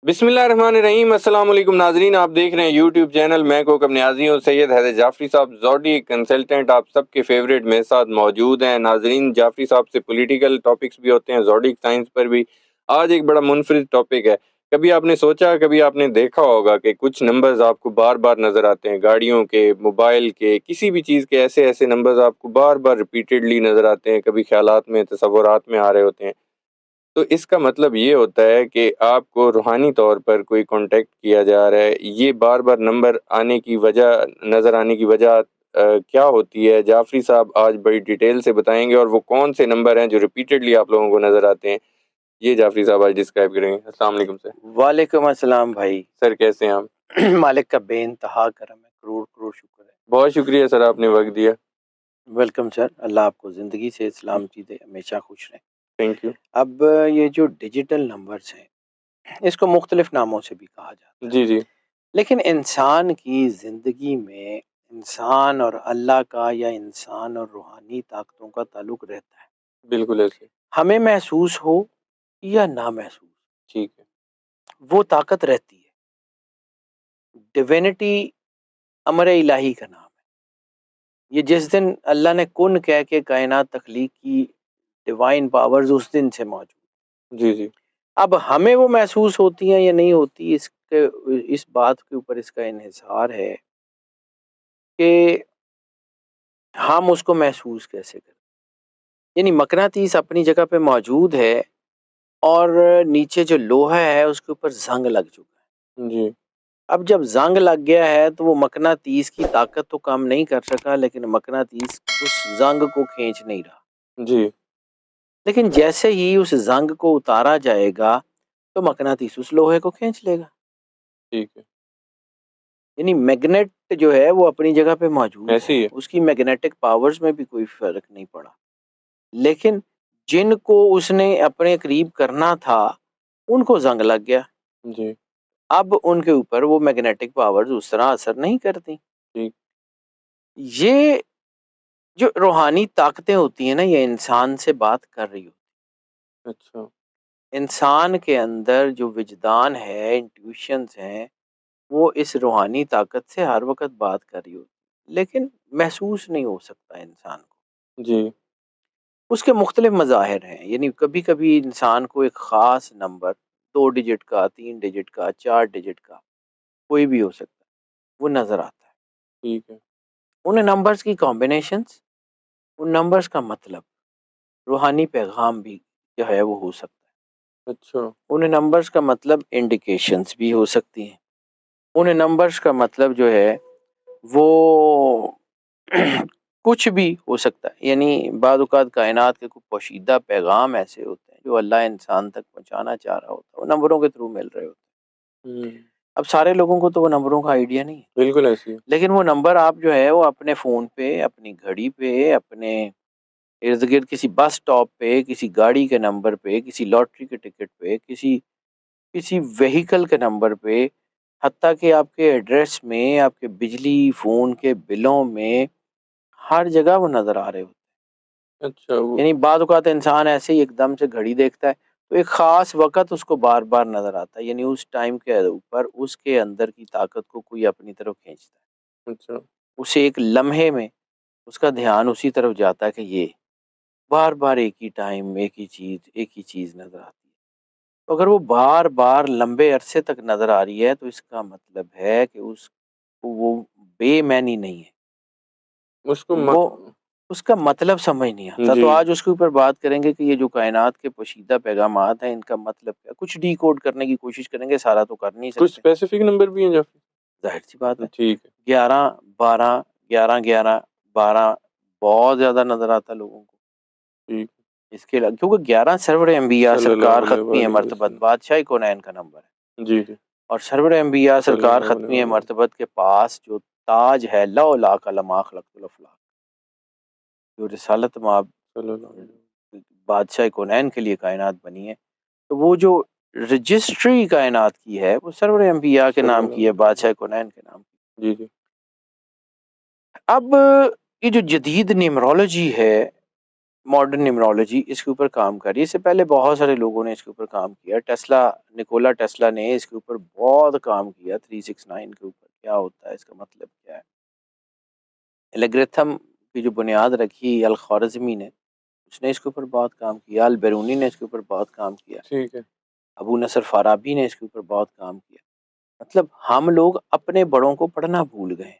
بسم اللہ الرحمن الرحیم۔ السلام علیکم ناظرین، آپ دیکھ رہے ہیں یوٹیوب چینل میں کوکب نیازی ہوں۔ سید حیدر جعفری صاحب زوڈی کنسلٹنٹ آپ سب کے فیوریٹ میرے ساتھ موجود ہیں۔ ناظرین، جعفری صاحب سے پولیٹیکل ٹاپکس بھی ہوتے ہیں، زوڈک سائنس پر بھی۔ آج ایک بڑا منفرد ٹاپک ہے۔ کبھی آپ نے سوچا، کبھی آپ نے دیکھا ہوگا کہ کچھ نمبرز آپ کو بار بار نظر آتے ہیں، گاڑیوں کے، موبائل کے، کسی بھی چیز کے ایسے نمبرز آپ کو بار بار ریپیٹڈلی نظر آتے ہیں، کبھی خیالات میں، تصورات میں آ رہے ہوتے ہیں۔ تو اس کا مطلب یہ ہوتا ہے کہ آپ کو روحانی طور پر کوئی کانٹیکٹ کیا جا رہا ہے۔ یہ بار بار نمبر آنے کی وجہ، نظر آنے کی وجہ کیا ہوتی ہے؟ جعفری صاحب آج بڑی ڈیٹیل سے بتائیں گے، اور وہ کون سے نمبر ہیں جو ریپیٹڈلی آپ لوگوں کو نظر آتے ہیں، یہ جعفری صاحب آج ڈسکرائب کریں گے۔ السلام علیکم سر۔ وعلیکم السلام بھائی۔ سر کیسے ہیں آپ؟ مالک کا بے انتہا کرم ہے، کروڑ کروڑ شکر ہے۔ بہت شکریہ سر، آپ نے وقت دیا۔ ویلکم سر، اللہ آپ کو زندگی سے سلامتی دے، ہمیشہ خوش رہیں۔ Thank you. اب یہ جو ڈیجیٹل نمبرز ہیں، اس کو مختلف ناموں سے بھی کہا جاتا ہے، جی لیکن انسان کی زندگی میں انسان اور اللہ کا یا انسان اور روحانی طاقتوں کا تعلق رہتا ہے، بالکل ایسے۔ ہمیں محسوس ہو یا نہ محسوس، ٹھیک ہے۔ وہ طاقت رہتی ہے۔ ڈیوینٹی امر الہی کا نام ہے۔ یہ جس دن اللہ نے کن کہہ کے کائنات تخلیق کی، ڈیوائن پاورز اس دن سے موجود۔ جی اب ہمیں وہ محسوس ہوتی ہیں یا نہیں ہوتی، اس بات کے اوپر اس کا انحصار ہے کہ ہم اس کو محسوس کیسے کریں۔ یعنی مقناطیس اپنی جگہ پہ موجود ہے، اور نیچے جو لوہا ہے اس کے اوپر زنگ لگ چکا ہے۔ جی اب جب زنگ لگ گیا ہے تو وہ مقناطیس کی طاقت تو کم نہیں کر سکا، لیکن مقناطیس اس زنگ کو کھینچ نہیں رہا۔ جی لیکن جیسے ہی اس زنگ کو اتارا جائے گا تو مقناطیس اس لوہے کو کھینچ لے گا۔ ٹھیک ہے۔ یعنی میگنیٹ جو ہے وہ اپنی جگہ پہ موجود ایسے ہی ہے، ہے۔ اس کی میگنیٹک پاورز میں بھی کوئی فرق نہیں پڑا، لیکن جن کو اس نے اپنے قریب کرنا تھا ان کو زنگ لگ گیا۔ جی اب ان کے اوپر وہ میگنیٹک پاورز اس طرح اثر نہیں کرتی۔ ٹھیک۔ یہ جو روحانی طاقتیں ہوتی ہیں نا، یہ انسان سے بات کر رہی ہوتی اچھا۔ ہیں۔ انسان کے اندر جو وجدان ہے، انٹیویشنز ہیں، وہ اس روحانی طاقت سے ہر وقت بات کر رہی ہوتی، لیکن محسوس نہیں ہو سکتا انسان کو۔ جی اس کے مختلف مظاہر ہیں، یعنی کبھی کبھی انسان کو ایک خاص نمبر، 2 ڈیجٹ کا، 3 ڈیجٹ کا، 4 ڈیجٹ کا، کوئی بھی ہو سکتا ہے، وہ نظر آتا ہے۔ ٹھیک ہے۔ ان نمبرز کی کمبینیشنز، ان نمبرز کا مطلب، روحانی پیغام بھی جو ہے وہ ہو سکتا ہے۔ اچھا۔ ان نمبرز کا مطلب انڈیکیشنز بھی ہو سکتی ہیں۔ ان نمبرز کا مطلب جو ہے وہ کچھ بھی ہو سکتا ہے، یعنی بعض اوقات کائنات کے کچھ پوشیدہ پیغام ایسے ہوتے ہیں جو اللہ انسان تک پہنچانا چاہ رہا ہوتا ہے، وہ نمبروں کے تھرو مل رہے ہوتے ہیں۔ اب سارے لوگوں کو تو وہ نمبروں کا آئیڈیا نہیں ہے، بالکل ایسی ہے۔ لیکن وہ نمبر آپ جو ہے وہ اپنے فون پہ، اپنی گھڑی پہ، اپنے ارد گرد کسی بس سٹاپ پہ، کسی گاڑی کے نمبر پہ، کسی لاٹری کے ٹکٹ پہ، کسی وہیکل کے نمبر پہ، حتیٰ کہ آپ کے ایڈریس میں، آپ کے بجلی فون کے بلوں میں، ہر جگہ وہ نظر آ رہے ہوتے ہیں۔ اچھا۔ وہ یعنی بعض اوقات انسان ایسے ہی ایک دم سے گھڑی دیکھتا ہے تو ایک خاص وقت اس کو بار بار نظر آتا ہے، یعنی اس ٹائم کے اوپر اس کے اندر کی طاقت کو کوئی اپنی طرف کھینچتا ہے، اچھا۔ اسے ایک لمحے میں اس کا دھیان اسی طرف جاتا ہے کہ یہ بار بار ایک ہی ٹائم، ایک ہی چیز نظر آتی ہے۔ تو اگر وہ بار بار لمبے عرصے تک نظر آ رہی ہے تو اس کا مطلب ہے کہ وہ بے معنی نہیں ہے، اس کو وہ اس کا مطلب سمجھ نہیں آتا۔ جی تو آج اس کے اوپر بات کریں گے کہ یہ جو کائنات کے پوشیدہ پیغامات ہیں، ان کا مطلب کیا، کچھ ڈی کوڈ کرنے کی کوشش کریں گے، سارا تو کر نہیں کچھ سکتے، اسپیسیفک نمبر بھی ہیں جعفری؟ ظاہر سی بات ہے۔ ٹھیک ہے۔ 11 12 11 11 12 بہت زیادہ نظر آتا لوگوں کو۔ ٹھیک۔ اس کے علاوہ کیونکہ 11 سرور انبیاء صلی سرکار اللہ ختمی علیہ مرتبت وسلم۔ بادشاہ کونین کا نمبر ہے، جی جی۔ اور سرور انبیاء صلی سرکار اللہ ختمی علیہ مرتبت کے پاس جو تاج ہے، لو لاک لما خلقت الافلاق، جو رسالت مآب صلی اللہ علیہ وسلم۔ بادشاہ کونین کے لیے کائنات بنی ہے، تو وہ جو رجسٹری کائنات کی ہے وہ سرور انبیاء کے صلی نام اللہ کی ہے، علیہ بادشاہ کونین کے نام کی۔ جی جی۔ اب یہ جو جدید نیمرولوجی ہے ماڈرن نیمرولوجی اس کے اوپر کام کر رہی ہے. اس سے پہلے بہت سارے لوگوں نے اس کے اوپر کام کیا. نکولا ٹیسلا نے اس کے اوپر بہت کام کیا. 369 کے اوپر کیا ہوتا ہے, اس کا مطلب کیا ہے. الگریتھم کی جو بنیاد رکھی الخوارزمی نے, اس نے اس کے اوپر بہت کام کیا. البیرونی نے اس کے اوپر بہت کام کیا. ٹھیک ہے. ابو نصر فارابی نے اس کے اوپر بہت کام کیا. مطلب ہم لوگ اپنے بڑوں کو پڑھنا بھول گئے,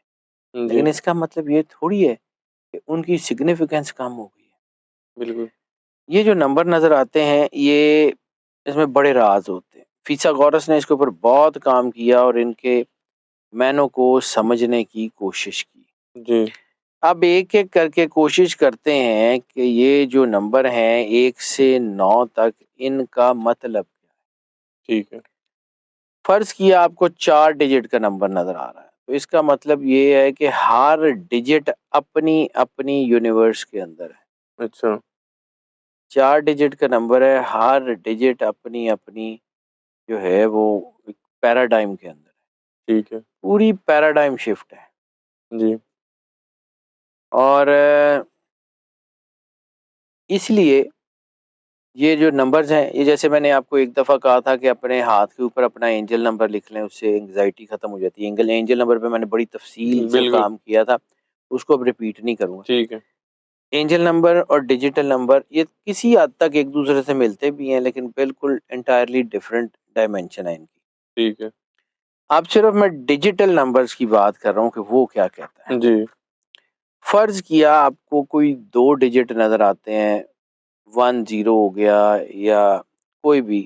جی لیکن اس کا مطلب یہ تھوڑی ہے کہ ان کی سگنیفیکینس کم ہو گئی ہے. بالکل. یہ جو نمبر نظر آتے ہیں یہ اس میں بڑے راز ہوتے ہیں. فیثاغورس نے اس کے اوپر بہت کام کیا اور ان کے معنوں کو سمجھنے کی کوشش کی. جی اب ایک ایک کر کے کوشش کرتے ہیں کہ یہ جو نمبر ہیں 1 سے 9 تک, ان کا مطلب کیا ہے. ٹھیک ہے. فرض کیا آپ کو 4 ڈیجٹ کا نمبر نظر آ رہا ہے, تو اس کا مطلب یہ ہے کہ ہر ڈیجٹ اپنی اپنی یونیورس کے اندر ہے. اچھا. 4 ڈیجٹ کا نمبر ہے, ہر ڈیجٹ اپنی اپنی جو ہے وہ پیراڈائم کے اندر ہے. ٹھیک ہے. پوری پیراڈائم شفٹ ہے. جی اور اس لیے یہ جو نمبرز ہیں, یہ جیسے میں نے آپ کو ایک دفعہ کہا تھا کہ اپنے ہاتھ کے اوپر اپنا اینجل نمبر لکھ لیں, اس سے انگزائٹی ختم ہو جاتی ہے. اینجل نمبر پہ میں نے بڑی تفصیل سے بالکل. کام کیا تھا, اس کو اب ریپیٹ نہیں کروں گا. ٹھیک ہے. اینجل نمبر اور ڈیجیٹل نمبر یہ کسی حد تک ایک دوسرے سے ملتے بھی ہیں, لیکن بالکل انٹائرلی ڈفرینٹ ڈائمینشن ہے ان کی. ٹھیک ہے. اب صرف میں ڈیجیٹل نمبرز کی بات کر رہا ہوں کہ وہ کیا کہتا ہے. جی فرض کیا آپ کو کوئی 2 ڈیجٹ نظر آتے ہیں, 10 ہو گیا یا کوئی بھی,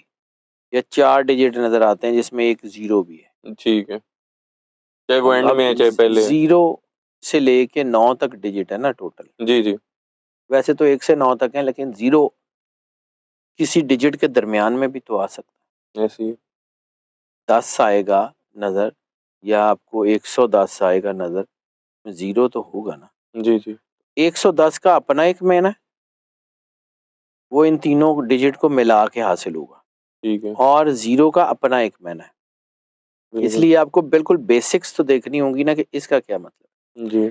یا 4 ڈیجٹ نظر آتے ہیں جس میں ایک 0 بھی ہے. ٹھیک ہے. چاہے وہ اینڈ اب میں ہے چاہے پہلے ہے. 0 سے لے کے 9 تک ڈیجٹ ہے نا ٹوٹل. جی جی ویسے تو 1 سے 9 تک ہیں, لیکن 0 کسی ڈیجٹ کے درمیان میں بھی تو آ سکتا ایسی ہے. ہے. 10 آئے گا نظر, یا آپ کو 110 آئے گا نظر, 0 تو ہوگا نا. جی جی 110 کا اپنا ایک مین ہے, وہ ان تینوں ڈیجٹ کو ملا کے حاصل ہوگا. ٹھیک ہے. اور 0 کا اپنا ایک مین ہے. اس بالکل. لیے آپ کو بالکل بیسکس تو دیکھنی ہوں گی نا کہ اس کا کیا مطلب. جی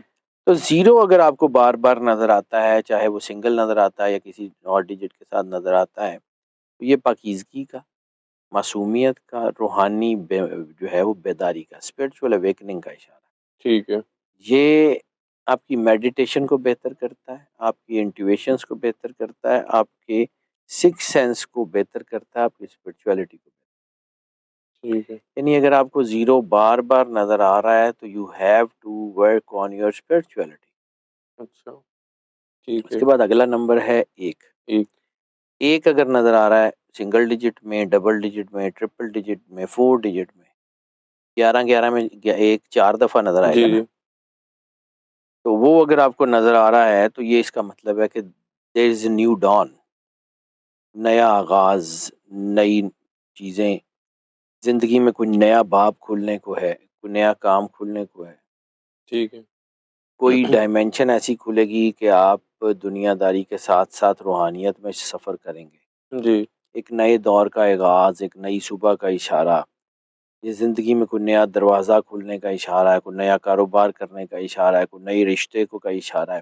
تو 0 اگر آپ کو بار بار نظر آتا ہے, چاہے وہ سنگل نظر آتا ہے یا کسی اور ڈیجٹ کے ساتھ نظر آتا ہے, تو یہ پاکیزگی کا, معصومیت کا, روحانی جو ہے وہ بیداری کا, اسپرچول اویکننگ کا اشارہ ہے. ٹھیک ہے. یہ آپ کی میڈیٹیشن کو بہتر کرتا ہے, آپ کی انٹیویشنس کو بہتر کرتا ہے, آپ کے سکس سینس کو بہتر کرتا ہے, آپ کی اسپرچولیٹی کو. ٹھیک ہے. یعنی اگر آپ کو 0 بار بار نظر آ رہا ہے تو you have to work on your spirituality. اچھا. ٹھیک اس ہے. کے بعد اگلا نمبر ہے 1. ایک. 1 اگر نظر آ رہا ہے سنگل ڈیجٹ میں, ڈبل ڈیجٹ میں, ٹرپل ڈیجٹ میں, 4 ڈیجٹ میں, 11 میں 1 4 دفعہ نظر آئے جی گا نا, جی تو وہ اگر آپ کو نظر آ رہا ہے تو یہ اس کا مطلب ہے کہ دیر از اے نیو ڈان, نیا آغاز, نئی چیزیں زندگی میں, کوئی نیا باب کھلنے کو ہے, کوئی نیا کام کھلنے کو ہے, ٹھیک ہے. کوئی ڈائمینشن ایسی کھلے گی کہ آپ دنیا داری کے ساتھ ساتھ روحانیت میں سفر کریں گے. جی ایک نئے دور کا آغاز, ایک نئی صبح کا اشارہ, یہ زندگی میں کوئی نیا دروازہ کھلنے کا اشارہ ہے, کوئی نیا کاروبار کرنے کا اشارہ ہے, کوئی نئی رشتے کو کا اشارہ ہے,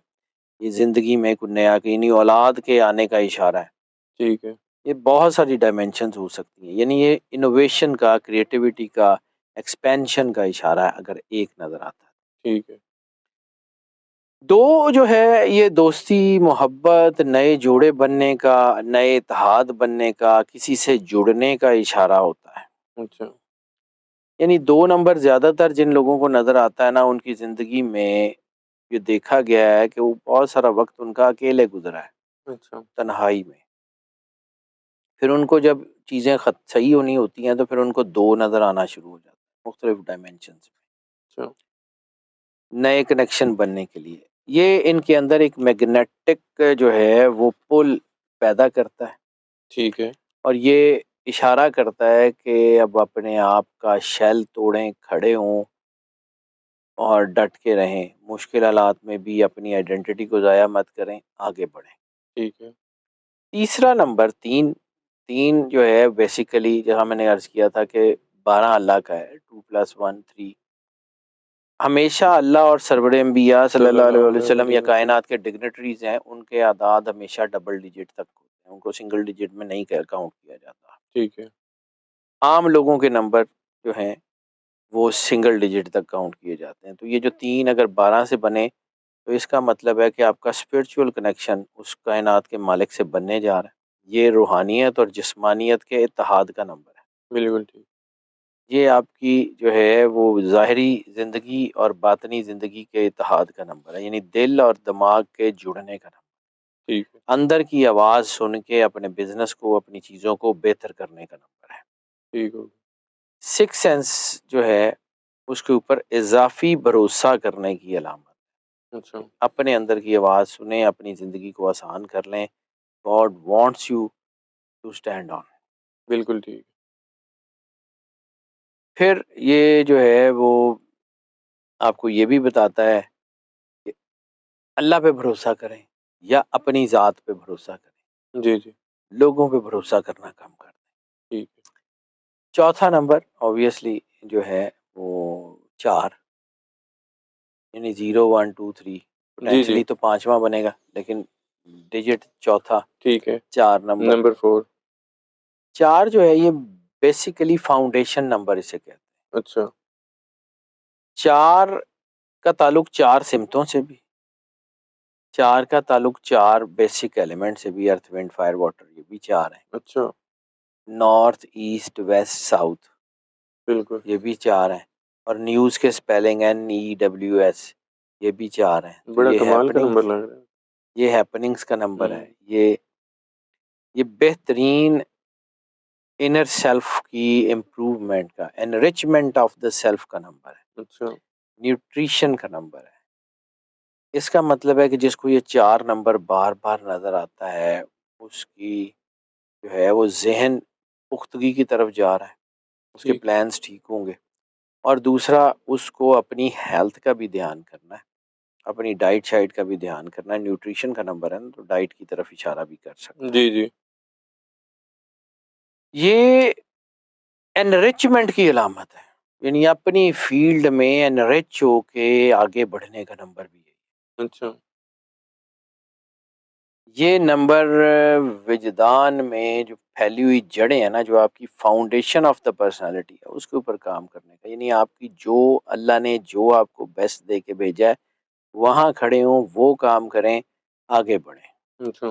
یہ زندگی میں کوئی نیا کہیں اولاد کے آنے کا اشارہ ہے. ٹھیک ہے. یہ بہت ساری ڈائمینشنز ہو سکتی ہیں, یعنی یہ انوویشن کا, کریٹیوٹی کا, ایکسپینشن کا اشارہ ہے اگر 1 نظر آتا ہے. ٹھیک ہے. 2 جو ہے یہ دوستی, محبت, نئے جوڑے بننے کا, نئے اتحاد بننے کا, کسی سے جڑنے کا اشارہ ہوتا ہے. اچھا. یعنی 2 نمبر زیادہ تر جن لوگوں کو نظر آتا ہے نا, ان کی زندگی میں یہ دیکھا گیا ہے کہ وہ بہت سارا وقت ان کا اکیلے گزرا ہے, اچھا. تنہائی میں. پھر ان کو جب چیزیں صحیح ہونی ہوتی ہیں تو پھر ان کو 2 نظر آنا شروع ہو جاتا ہے مختلف ڈائمینشنز میں, اچھا. نئے کنیکشن بننے کے لیے. یہ ان کے اندر ایک میگنیٹک جو ہے وہ پل پیدا کرتا ہے, ٹھیک ہے. اور یہ اشارہ کرتا ہے کہ اب اپنے آپ کا شیل توڑیں, کھڑے ہوں اور ڈٹ کے رہیں, مشکل حالات میں بھی اپنی آئیڈینٹی کو ضائع مت کریں, آگے بڑھیں. ٹھیک ہے. تیسرا نمبر 3 جو ہے بیسیکلی جہاں میں نے عرض کیا تھا کہ 12 اللہ کا ہے, 2 + 1 3. ہمیشہ اللہ اور سرور انبیاء صلی اللہ علیہ وسلم یا وسلم۔ کائنات کے ڈگنیٹریز ہیں، ان کے اعداد ہمیشہ ڈبل ڈیجٹ تک ہوتے ہیں، ان کو سنگل ڈیجٹ میں نہیں کاؤنٹ کیا جاتا۔ ٹھیک ہے، عام لوگوں کے نمبر جو ہیں وہ سنگل ڈیجٹ تک کاؤنٹ کیے جاتے ہیں۔ تو یہ جو 3 اگر 12 سے بنے تو اس کا مطلب ہے کہ آپ کا اسپرچول کنیکشن اس کائنات کے مالک سے بننے جا رہا ہے۔ یہ روحانیت اور جسمانیت کے اتحاد کا نمبر ہے۔ بالکل ٹھیک، یہ آپ کی جو ہے وہ ظاہری زندگی اور باطنی زندگی کے اتحاد کا نمبر ہے، یعنی دل اور دماغ کے جڑنے کا نمبر، ٹھیک ہے، اندر کی آواز سن کے اپنے بزنس کو، اپنی چیزوں کو بہتر کرنے کا نمبر ہے۔ ٹھیک ہو، سکس سینس جو ہے اس کے اوپر اضافی بھروسہ کرنے کی علامت، اچھا، اپنے اندر کی آواز سنیں، اپنی زندگی کو آسان کر لیں۔ God wants you to stand on۔ بالکل ٹھیک، پھر یہ جو ہے وہ آپ کو یہ بھی بتاتا ہے کہ اللہ پہ بھروسہ کریں یا اپنی ذات پہ بھروسہ کریں، جی جی، لوگوں پہ بھروسہ کرنا کم کر دیں۔ ٹھیک ہے، چوتھا نمبر obviously جو ہے وہ 4، یعنی 0 1 2 3، جی جی، پوٹینشلی تو 5واں بنے گا لیکن ڈیجٹ چوتھا، ٹھیک ہے، 4 نمبر۔ نمبر 4، 4 جو ہے یہ بیسیکلی فاؤنڈیشن نمبر اسے کہتے ہیں۔ اچھا، 4 کا تعلق 4 سمتوں سے بھی، 4 کا تعلق 4 بیسک ایلیمنٹ سے بھی، ارتھ وینڈ فائر واٹر، یہ بھی 4 ہیں۔ اچھا، نارتھ ایسٹ ویسٹ ساؤتھ، بالکل، یہ بھی 4 ہیں۔ اور نیوز کے سپیلنگ NEWS، یہ بھی 4 ہیں۔ تو بڑا یہ کمال کا نمبر لگ رہا ہے۔ یہ ہیپننگز کا نمبر ہے، ہوں، یہ بہترین انر سیلف کی امپروومنٹ کا، انریچمنٹ آف دا سیلف کا نمبر ہے، اچھا، نیوٹریشن کا نمبر ہے۔ اس کا مطلب ہے کہ جس کو یہ 4 نمبر بار بار نظر آتا ہے اس کی جو ہے وہ ذہن پختگی کی طرف جا رہا ہے، اس کے ٹھیک ہے، پلانز ٹھیک ہوں گے۔ اور دوسرا اس کو اپنی ہیلتھ کا بھی دھیان کرنا ہے، اپنی ڈائٹ شائٹ کا بھی دھیان کرنا ہے۔ نیوٹریشن کا نمبر ہے نا، تو ڈائٹ کی طرف اشارہ بھی کر سکتا ہے۔ جی جی، یہ انریچمنٹ کی علامت ہے، یعنی اپنی فیلڈ میں انریچ ہو کے آگے بڑھنے کا نمبر بھی ہے۔ اچھا، یہ نمبر وجدان میں جو پھیلی ہوئی جڑیں ہیں نا، جو آپ کی فاؤنڈیشن آف دا پرسنالٹی ہے، اس کے اوپر کام کرنے کا، یعنی آپ کی جو اللہ نے جو آپ کو بیسٹ دے کے بھیجا ہے وہاں کھڑے ہوں، وہ کام کریں، آگے بڑھیں۔ اچھا،